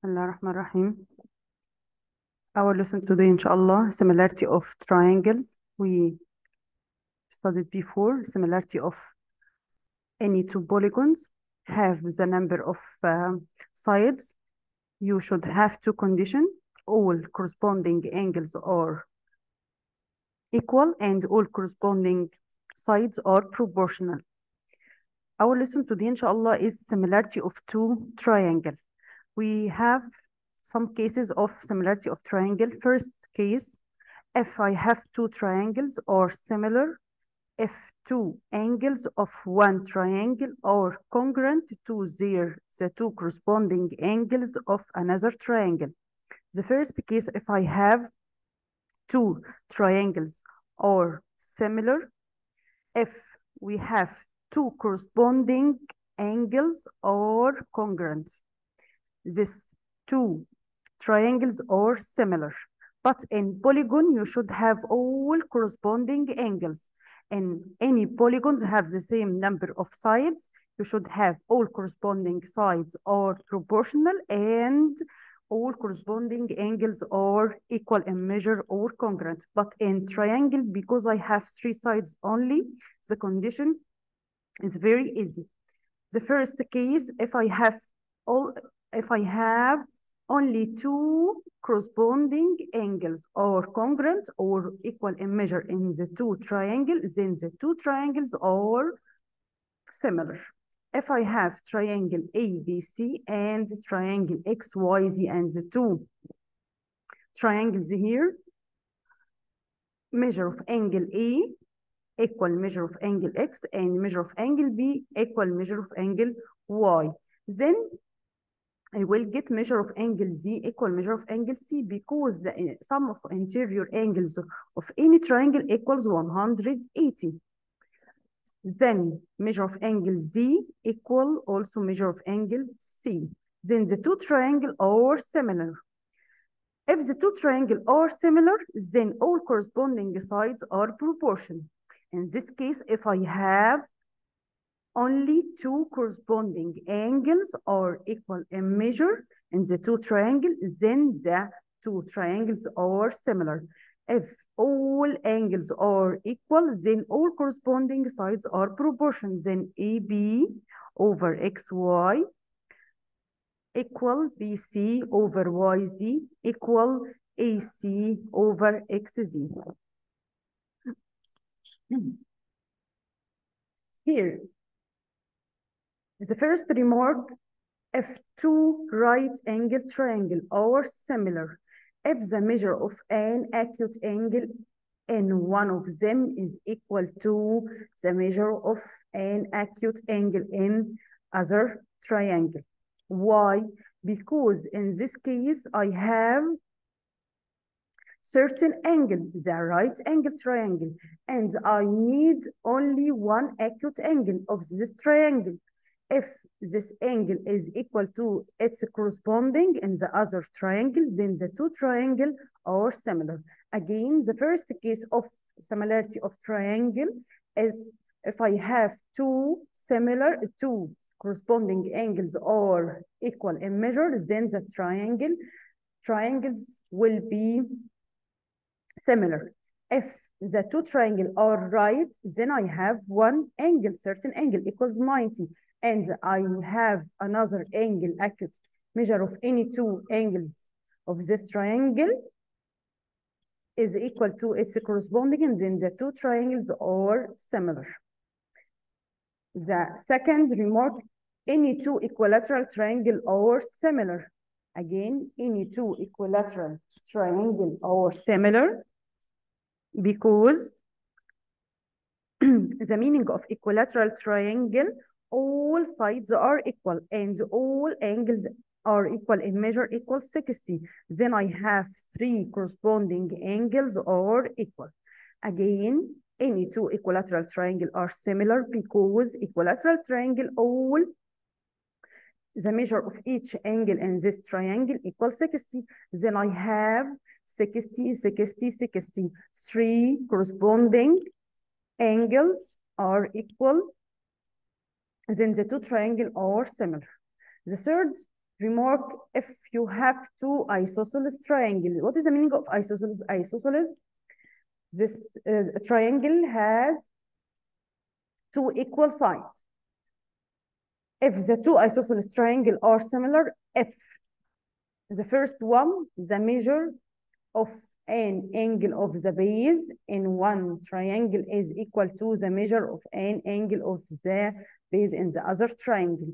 Bismillah ar-Rahman ar-Rahim. Our lesson today, inshallah, similarity of triangles. We studied before similarity of any two polygons have the number of sides. You should have two conditions. All corresponding angles are equal and all corresponding sides are proportional. Our lesson today, inshallah, is similarity of two triangles. We have some cases of similarity of triangle. First case, if I have two triangles or similar, if two angles of one triangle are congruent to the two corresponding angles of another triangle. The first case, if I have two triangles or similar, if we have two corresponding angles or congruent. These two triangles are similar, but in polygon you should have all corresponding angles. And any polygons have the same number of sides. You should have all corresponding sides are proportional and all corresponding angles are equal in measure or congruent. But in triangle, because I have three sides only, the condition is very easy. The first case, if I have only two corresponding angles or congruent or equal in measure in the two triangles, then the two triangles are similar. If I have triangle ABC and triangle XYZ and the two triangles here, measure of angle A equal measure of angle X and measure of angle B equal measure of angle Y, then I will get measure of angle Z equal measure of angle C because the sum of interior angles of any triangle equals 180. Then measure of angle Z equal also measure of angle C. Then the two triangles are similar. If the two triangles are similar, then all corresponding sides are proportional. In this case, if I have only two corresponding angles are equal in measure in the two triangles, then the two triangles are similar. If all angles are equal, then all corresponding sides are proportional. Then AB over XY equal BC over YZ equal AC over XZ. Here, the first remark, if two right-angle triangles are similar, if the measure of an acute angle in one of them is equal to the measure of an acute angle in other triangle. Why? Because in this case, I have certain angle, the right angle triangle, and I need only one acute angle of this triangle. If this angle is equal to its corresponding in the other triangle, then the two triangles are similar. Again, the first case of similarity of triangle is if I have two corresponding angles are equal in measures, then the triangles will be similar. If the two triangles are right, then I have one angle, certain angle equals 90. And I have another angle, acute measure of any two angles of this triangle is equal to its corresponding, and then the two triangles are similar. The second remark, any two equilateral triangles are similar. Again, any two equilateral triangles are similar because the meaning of equilateral triangle, all sides are equal and all angles are equal in measure equals 60. Then I have three corresponding angles are equal. Again, any two equilateral triangles are similar because equilateral triangle all the measure of each angle in this triangle equals 60. Then I have 60, 60, 60. Three corresponding angles are equal. Then the two triangles are similar. The third remark, if you have two isosceles triangle, what is the meaning of isosceles? Isosceles, this triangle has two equal sides. If the two isosceles triangle are similar, if the first one, the measure of an angle of the base in one triangle is equal to the measure of an angle of the base in the other triangle,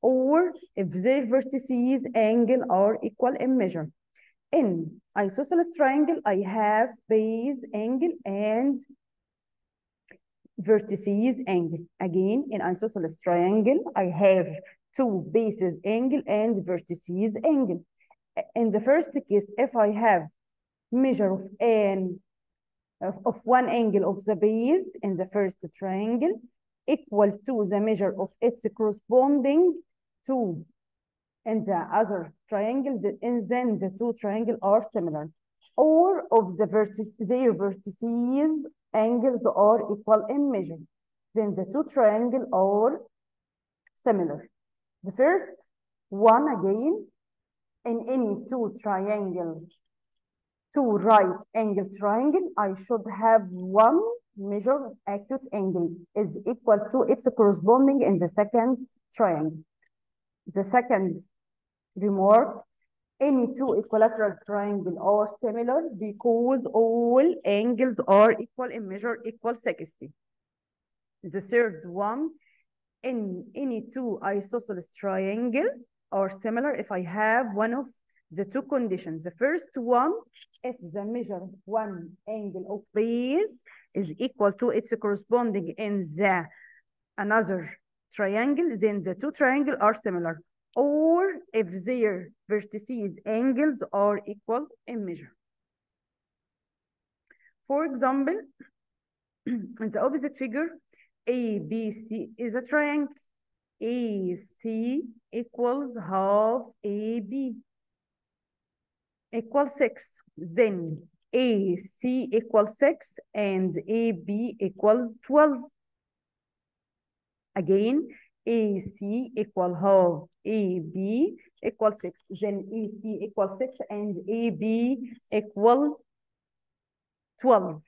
or if their vertices angle are equal in measure. In isosceles triangle, I have base angle and vertices angle. Again, in isosceles triangle, I have two bases angle and vertices angle. In the first case, if I have measure of one angle of the base in the first triangle equal to the measure of its corresponding to in the other triangles, and then the two triangles are similar, or of their vertices angles are equal in measure, then the two triangles are similar. The first one, again, in any two right angle triangle, I should have one measure of acute angle is equal to its corresponding in the second triangle. The second remark, any two equilateral triangle are similar because all angles are equal in measure, equal 60. The third one, in any two isosceles triangle are similar if I have one of the two conditions. The first one, if the measure of one angle of base is equal to its corresponding in the another triangle, then the two triangles are similar, or if their vertices angles are equal in measure. For example, in the opposite figure, ABC is a triangle. AC equals half AB equals 6. Then AC equals 6 and AB equals 12. Again, AC equal half AB equals 6. Then AC equals 6 and AB equal 12.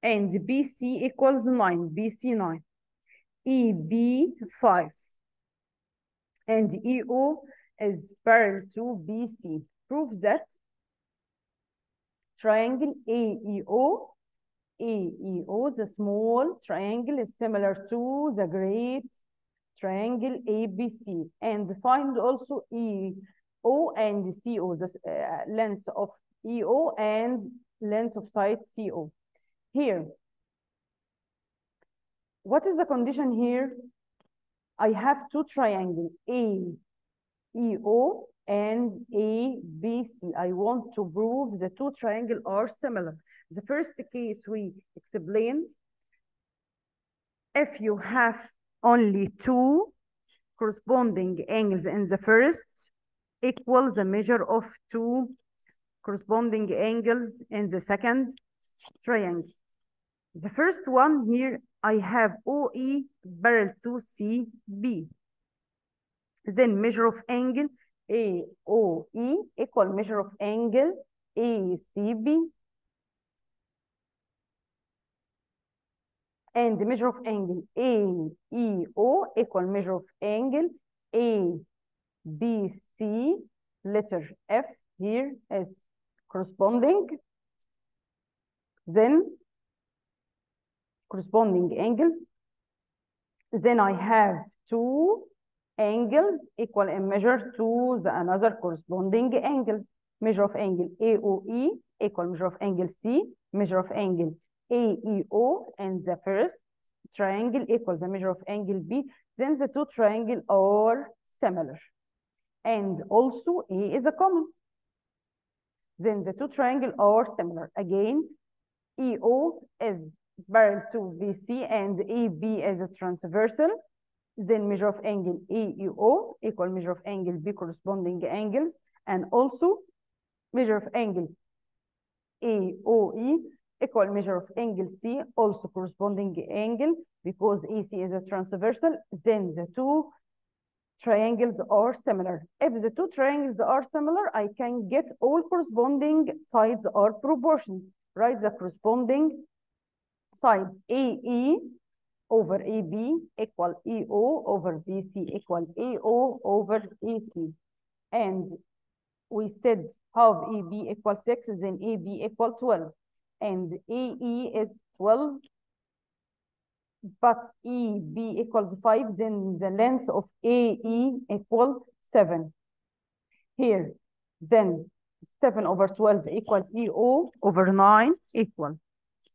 And BC equals 9. BC 9. EB 5. And EO is parallel to BC. Proves that triangle AEO, the small triangle, is similar to the great triangle ABC. And find also EO and CO, the length of EO and length of side CO. Here, what is the condition here? I have two triangles, AEO and ABC. I want to prove the two triangles are similar. The first case we explained, if you have only two corresponding angles in the first equals the measure of two corresponding angles in the second triangle. The first one here, I have OE parallel to CB. Then measure of angle AOE equal measure of angle ACB. And the measure of angle AEO equal measure of angle ABC, letter F here is corresponding. Then corresponding angles. Then I have two angles equal in measure to the another corresponding angles. Measure of angle AOE equal measure of angle C, measure of angle AEO, and the first triangle equals the measure of angle B. Then the two triangles are similar. And also A is a common. Then the two triangles are similar. Again, EO is parallel to BC and AB is a transversal. Then measure of angle AEO equal measure of angle B, corresponding angles, and also measure of angle AOE equal measure of angle C, also corresponding angle, because AC is a transversal. Then the two triangles are similar. If the two triangles are similar, I can get all corresponding sides are proportional. Write the corresponding sides. AE over AB equal EO over BC equal AO over AC. And we said half AB equals 6, then AB equal 12. And AE is 12, but EB equals 5, then the length of AE equal 7. Here, then 7 over 12 equals EO over 9 equal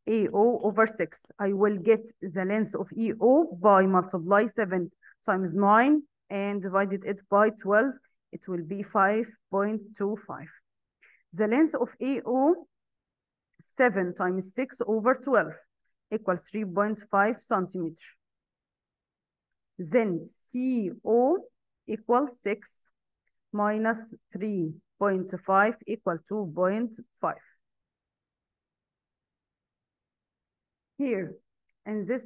AO over 6. I will get the length of EO by multiply 7 times 9 and divided it by 12. It will be 5.25. The length of AO, 7 times 6 over 12 equals 3.5 centimeters. Then CO equals 6 minus 3.5 equal 2.5. Here, in this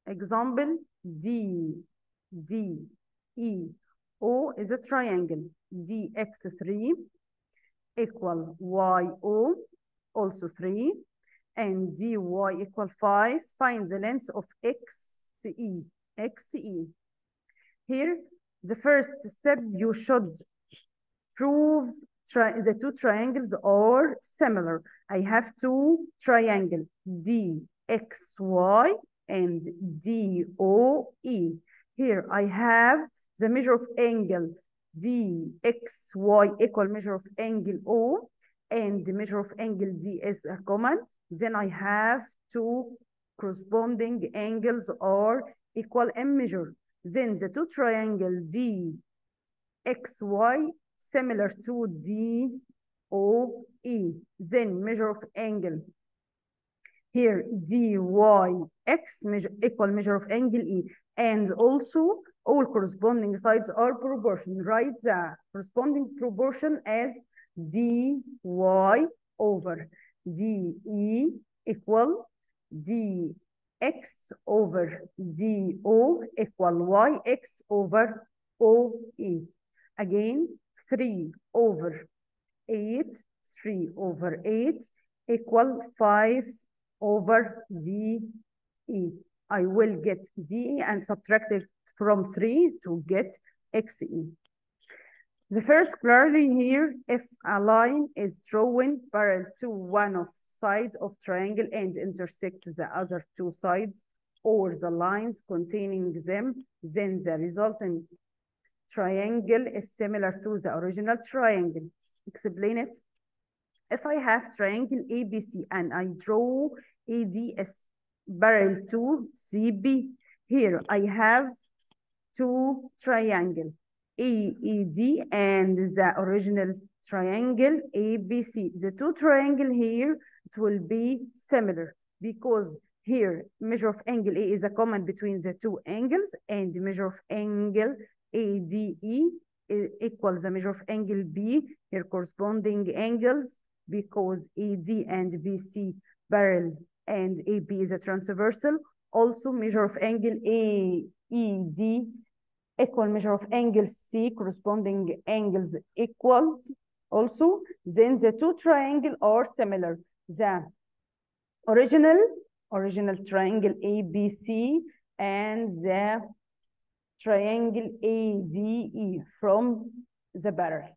example, DEO is a triangle. DX3 equal YO, also 3, and DY equal 5. Find the length of XE. Here, the first step, you should prove the two triangles are similar. I have two triangles, DXY and DOE. Here I have the measure of angle DXY equal measure of angle O, and the measure of angle D is a common. Then I have two corresponding angles are equal in measure. Then the two triangle DXY similar to DOE. Then measure of angle here DYX equal measure of angle E, and also all corresponding sides are proportional. Write the corresponding proportion as DY over DE equal DX over DO equal YX over OE. Again, 3 over 8 equal 5 over DE. I will get DE and subtract it from 3 to get XE. The first clearly here, if a line is drawn parallel to one of sides of triangle and intersect the other two sides or the lines containing them, then the resulting triangle is similar to the original triangle. Explain it. If I have triangle ABC and I draw ADS parallel to CB, here I have two triangles, AED and the original triangle ABC. The two triangles here, it will be similar because here measure of angle A is a common between the two angles, and the measure of angle ADE equals the measure of angle B, here corresponding angles, because AD and BC parallel and AB is a transversal. Also measure of angle AED equal measure of angle C, corresponding angles equals also. Then the two triangles are similar. The original triangle ABC and the triangle ADE from the parallel.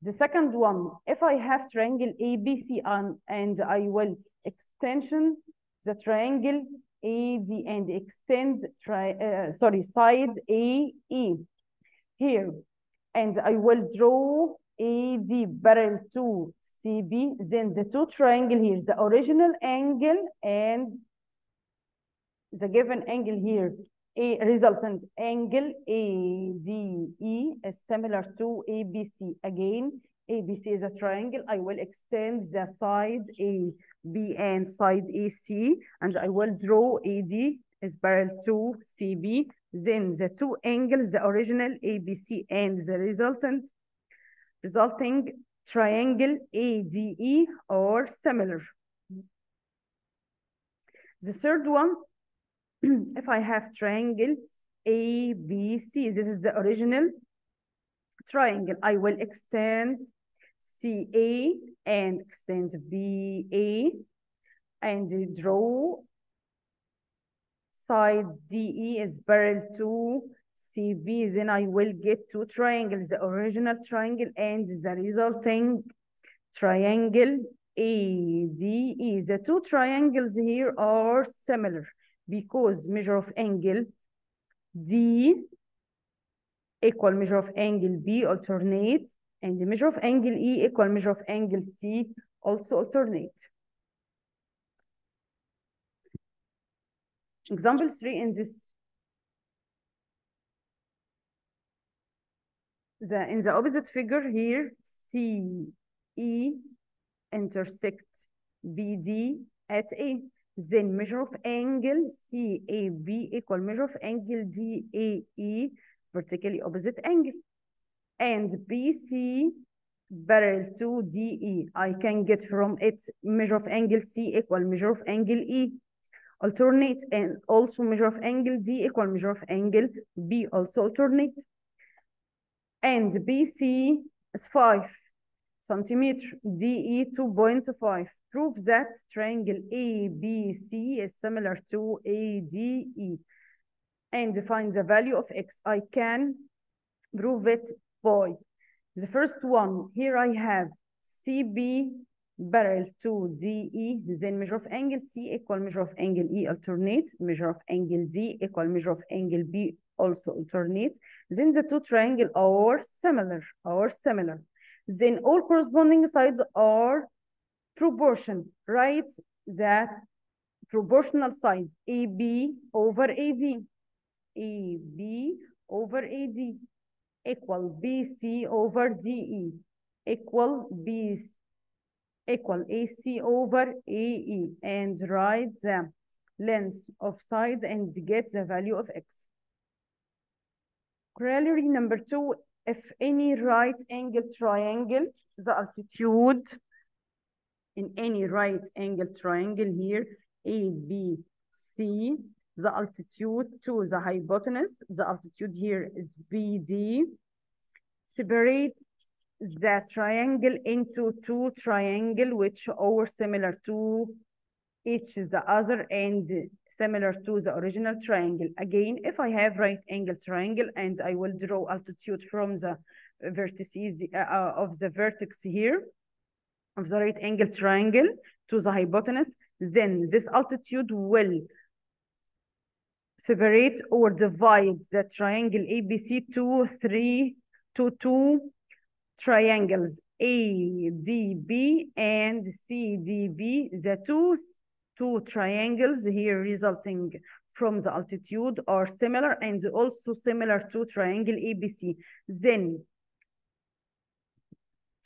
The second one, if I have triangle ABC and I will extension the triangle AD and extend side AE here, and I will draw AD parallel to CB, then the two triangle here, the original angle and the given angle here, a resultant angle ADE is similar to ABC. Again, ABC is a triangle. I will extend the side AB and side AC, and I will draw AD is parallel to CB. Then the two angles, the original ABC and the resulting triangle ADE are similar. The third one, if I have triangle A, B, C. This is the original triangle. I will extend CA and extend BA and draw sides DE is parallel to CB. Then I will get two triangles, the original triangle and the resulting triangle ADE. The two triangles here are similar because measure of angle D equal measure of angle B alternate, and the measure of angle E equal measure of angle C also alternate. Example 3 in this, in the opposite figure here, CE intersect BD at A. Then measure of angle CAB equal measure of angle DAE, vertically opposite angle. And BC parallel to DE. I can get from it measure of angle C equal measure of angle E. Alternate, and also measure of angle D equal measure of angle B, also alternate. And BC is 5 centimeter, DE 2.5. Prove that triangle ABC is similar to ADE and find the value of X. I can prove it by the first one. Here I have CB parallel to DE, then measure of angle C equal measure of angle E alternate, measure of angle D equal measure of angle B also alternate. Then the two triangles are similar, Then all corresponding sides are proportion. Write the proportional sides AB over AD, AB over AD equal BC over DE equal AC over AE, and write the length of sides and get the value of X. Corollary number 2, if any right angle triangle, the altitude in any right angle triangle here, ABC, the altitude to the hypotenuse, the altitude here is BD, separate the triangle into two triangles which are similar to each the other and similar to the original triangle. Again, if I have right angle triangle and I will draw altitude from the vertices of the vertex here of the right angle triangle to the hypotenuse, then this altitude will separate or divide the triangle ABC to two triangles ADB and CDB. The two triangles here resulting from the altitude are similar and also similar to triangle ABC. Then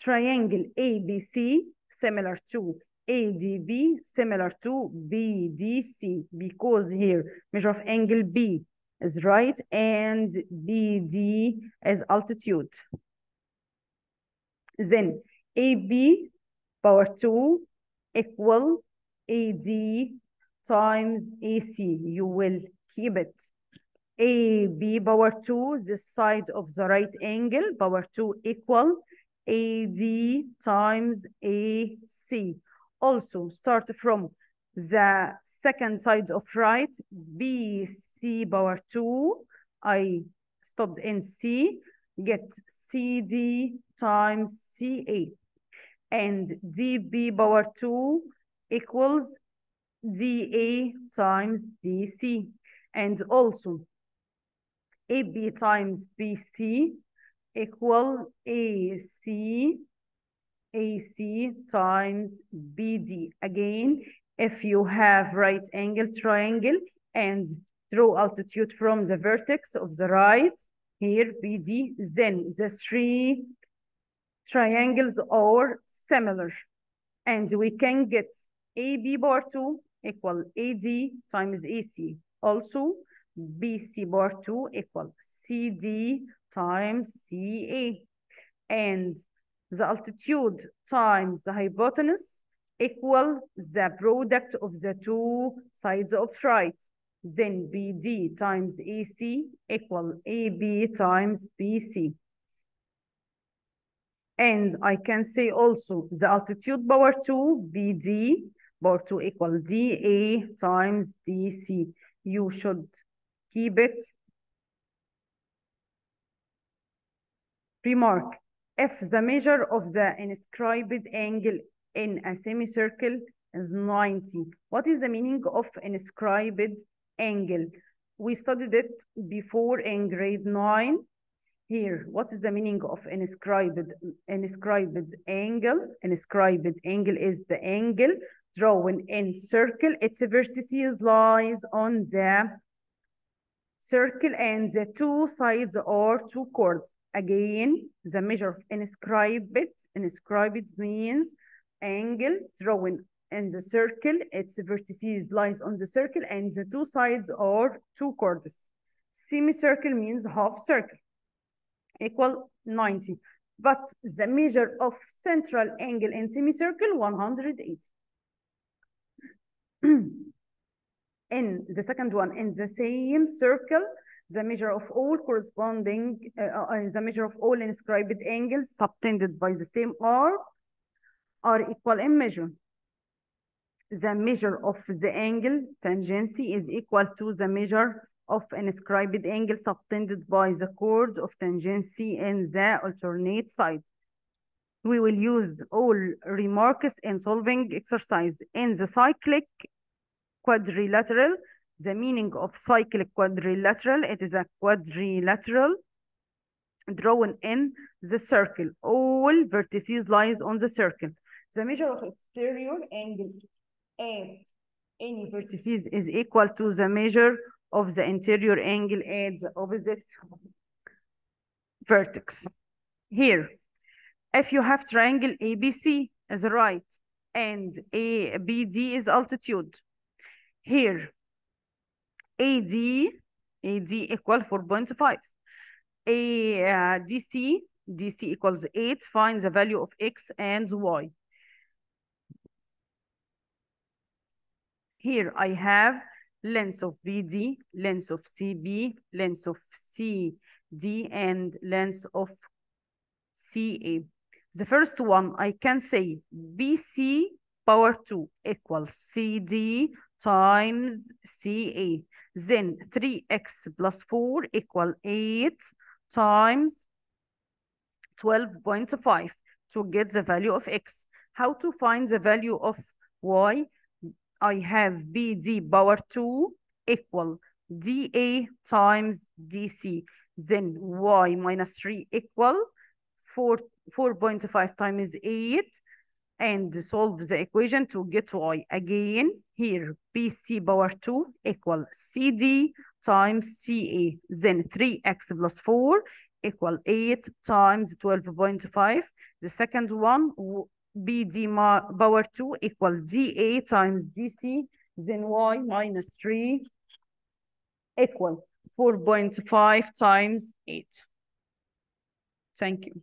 triangle ABC similar to ADB similar to BDC, because here measure of angle B is right and BD is altitude. Then AB power 2 equal AD times AC. You will keep it. AB power 2, this side of the right angle, power 2 equal AD times AC. Also start from the second side of right, BC power 2. I stopped in C, get CD times CA. And DB power 2 equals DA times DC. And also AB times BC equal AC times BD. Again, if you have right angle triangle and draw altitude from the vertex of the right, here BD, then the three triangles are similar. And we can get AB bar 2 equal AD times AC. Also, BC bar 2 equal CD times CA. And the altitude times the hypotenuse equal the product of the two sides of right. then BD times AC equal AB times BC. And I can say also the altitude power 2, BD power 2 equal DA times DC. You should keep it. Remark, if the measure of the inscribed angle in a semicircle is 90, what is the meaning of inscribed angle? We studied it before in grade 9. Here, what is the meaning of inscribed angle? Inscribed angle is the angle drawn in circle. Its vertices lies on the circle and the two sides are two chords. Again, the measure of inscribed means angle drawn in the circle. Its vertices lies on the circle and the two sides are two chords. Semicircle means half circle equal 90. But the measure of central angle in semicircle, 180. In the second one, in the same circle, the measure of all the measure of all inscribed angles subtended by the same arc are equal in measure. The measure of the angle tangency is equal to the measure of inscribed angle subtended by the chord of tangency in the alternate side. We will use all remarks in solving exercise. In the cyclic quadrilateral, the meaning of cyclic quadrilateral, it is a quadrilateral drawn in the circle. All vertices lies on the circle. The measure of exterior angle at any vertices is equal to the measure of the interior angle at the opposite vertex. Here, if you have triangle ABC as right and ABD is altitude, here AD equal 4.5. DC equals 8. Find the value of X and Y. Here I have length of BD, length of CB, length of CD, and length of CA. The first one, I can say BC power 2 equals CD times CA. Then 3x plus 4 equal 8 times 12.5 to get the value of X. How to find the value of Y? I have BD power 2 equal DA times DC. Then Y minus 3 equal 4.5 times 8 and solve the equation to get Y. Again, here BC power 2 equal CD times CA. Then 3x plus 4 equal 8 times 12.5. The second one, BD power 2 equal DA times DC. Then Y minus 3 equal 4.5 times 8. Thank you.